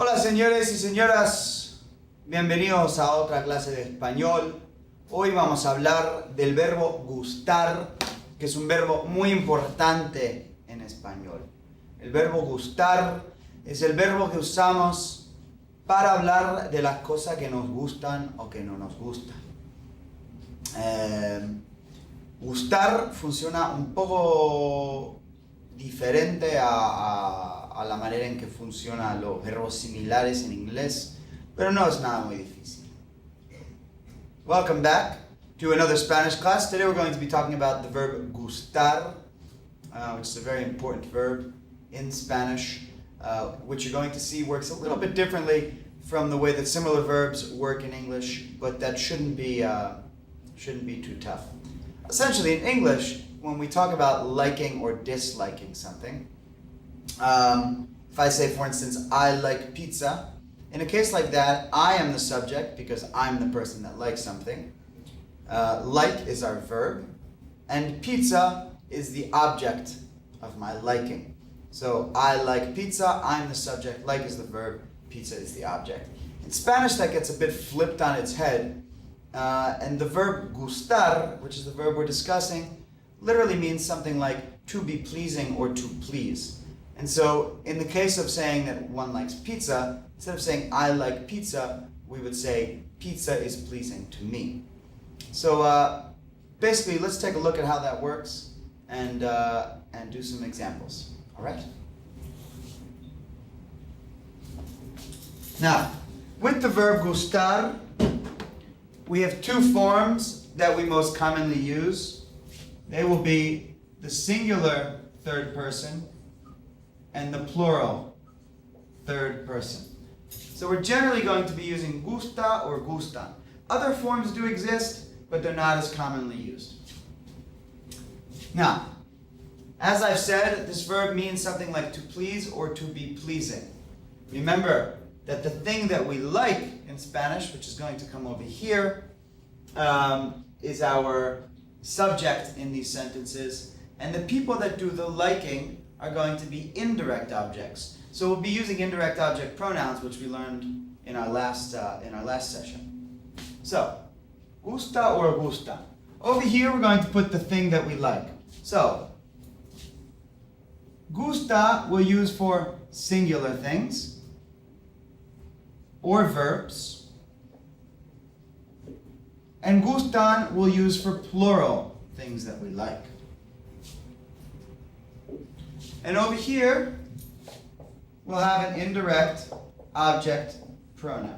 Hola señores y señoras, bienvenidos a otra clase de español. Hoy vamos a hablar del verbo gustar, que es un verbo muy importante en español. El verbo gustar es el verbo que usamos para hablar de las cosas que nos gustan o que no nos gustan. Gustar funciona un poco diferente a la manera en que funcionan los verbos similares en inglés, pero no es nada muy difícil. Welcome back to another Spanish class. Today we're going to be talking about the verb gustar, which is a very important verb in Spanish, which you're going to see works a little bit differently from the way that similar verbs work in English, but that shouldn't be too tough. Essentially, in English, when we talk about liking or disliking something, if I say, for instance, I like pizza, in a case like that, I am the subject because I'm the person that likes something. Like is our verb, and pizza is the object of my liking. So, I like pizza, I'm the subject, like is the verb, pizza is the object. In Spanish, that gets a bit flipped on its head, and the verb gustar, which is the verb we're discussing, literally means something like to be pleasing or to please. And so, in the case of saying that one likes pizza, instead of saying I like pizza, we would say pizza is pleasing to me. So, basically, let's take a look at how that works and do some examples. All right? Now, with the verb gustar, we have two forms that we most commonly use. They will be the singular third person and the plural third person. So we're generally going to be using gusta or gustan. Other forms do exist, but they're not as commonly used. Now, as I've said, this verb means something like to please or to be pleasing. Remember that the thing that we like in Spanish, which is going to come over here, is our subject in these sentences, and the people that do the liking are going to be indirect objects. So we'll be using indirect object pronouns, which we learned in our last session. So, gusta or gusta. Over here, we're going to put the thing that we like. So, gusta we'll use for singular things or verbs, and gustan we'll use for plural things that we like. And over here, we'll have an indirect object pronoun.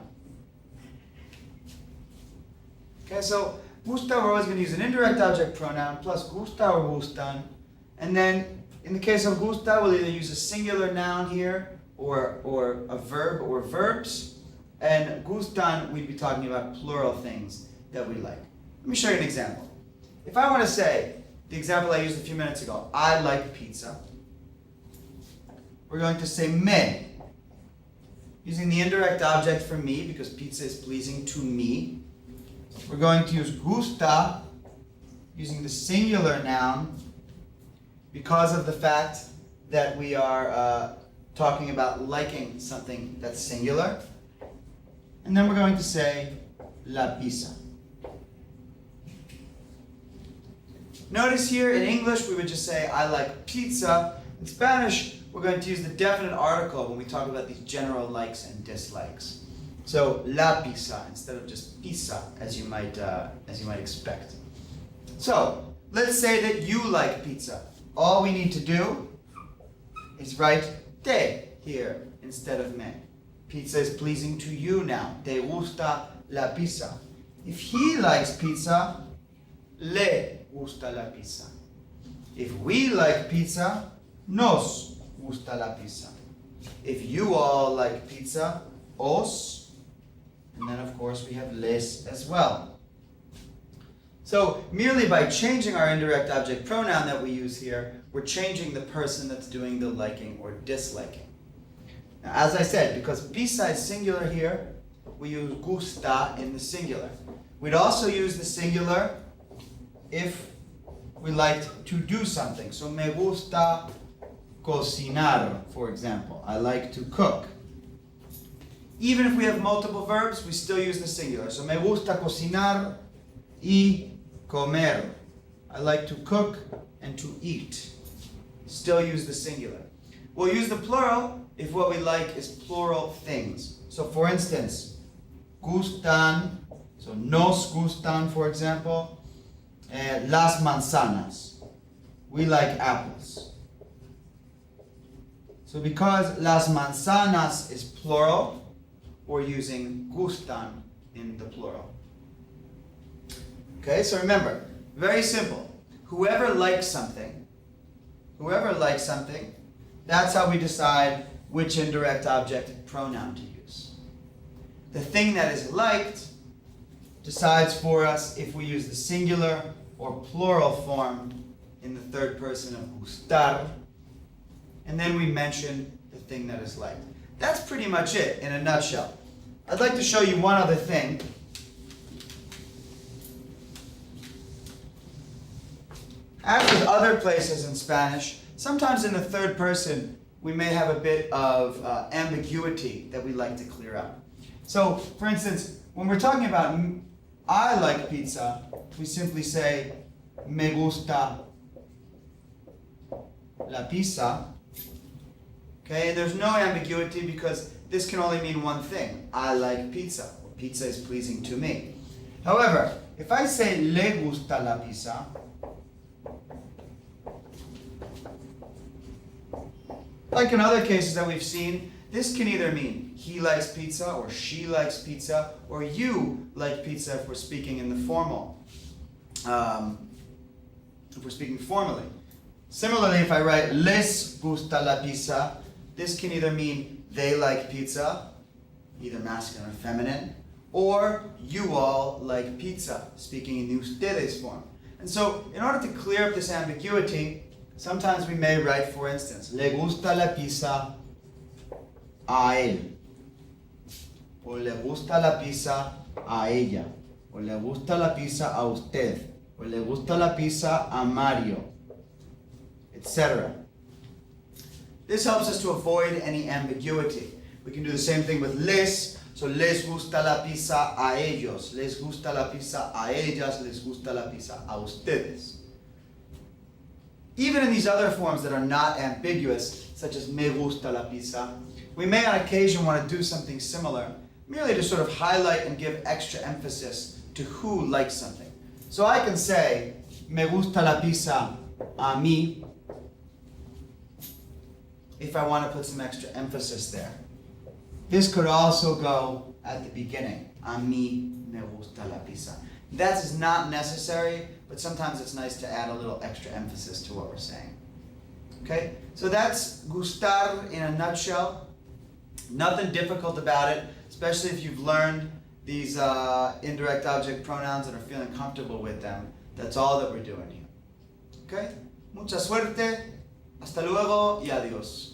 Okay, so gusta, we're always going to use an indirect object pronoun plus gusta or gustan. And then, in the case of gusta, we'll either use a singular noun here or a verb or verbs. And gustan, we'd be talking about plural things that we like. Let me show you an example. If I want to say, the example I used a few minutes ago, I like pizza, we're going to say me, using the indirect object for me because pizza is pleasing to me. We're going to use gusta, using the singular noun, because of the fact that we are talking about liking something that's singular. And then we're going to say la pizza. Notice here in English we would just say I like pizza. In Spanish, we're going to use the definite article when we talk about these general likes and dislikes. So la pizza instead of just pizza, as you might expect. So let's say that you like pizza. All we need to do is write te here instead of me. Pizza is pleasing to you now. Te gusta la pizza. If he likes pizza, le gusta la pizza. If we like pizza, nos gusta la pizza. If you all like pizza, os, and then of course we have les as well. So merely by changing our indirect object pronoun that we use here, we're changing the person that's doing the liking or disliking. Now, as I said, because pizza is singular here, we use gusta in the singular. We'd also use the singular if we liked to do something. So me gusta cocinar, for example. I like to cook. Even if we have multiple verbs, we still use the singular. So me gusta cocinar y comer. I like to cook and to eat. Still use the singular. We'll use the plural if what we like is plural things. So for instance, gustan, so nos gustan, for example, las manzanas. We like apples. So because las manzanas is plural, we're using gustan in the plural. Okay, so remember, very simple. Whoever likes something, that's how we decide which indirect object pronoun to use. The thing that is liked decides for us if we use the singular or plural form in the third person of gustar, and then we mention the thing that is liked. That's pretty much it in a nutshell. I'd like to show you one other thing. As with other places in Spanish, sometimes in the third person, we may have a bit of ambiguity that we like to clear up. So, for instance, when we're talking about I like pizza, we simply say me gusta la pizza. Okay, and there's no ambiguity because this can only mean one thing. I like pizza, or pizza is pleasing to me. However, if I say le gusta la pizza, like in other cases that we've seen, this can either mean he likes pizza or she likes pizza or you like pizza if we're speaking in the formal, if we're speaking formally. Similarly, if I write les gusta la pizza, this can either mean they like pizza, either masculine or feminine, or you all like pizza, speaking in the ustedes form. And so, in order to clear up this ambiguity, sometimes we may write, for instance, le gusta la pizza a él, o le gusta la pizza a ella, o le gusta la pizza a usted, o le gusta la pizza a Mario, etc. This helps us to avoid any ambiguity. We can do the same thing with les. So les gusta la pizza a ellos, les gusta la pizza a ellas, les gusta la pizza a ustedes. Even in these other forms that are not ambiguous, such as me gusta la pizza, we may on occasion want to do something similar, merely to sort of highlight and give extra emphasis to who likes something. So I can say, me gusta la pizza a mí, if I want to put some extra emphasis there. This could also go at the beginning. A mí me gusta la pizza. That is not necessary, but sometimes it's nice to add a little extra emphasis to what we're saying. Okay? So that's gustar in a nutshell. Nothing difficult about it, especially if you've learned these indirect object pronouns and are feeling comfortable with them. That's all that we're doing here. Okay? Mucha suerte. Hasta luego y adiós.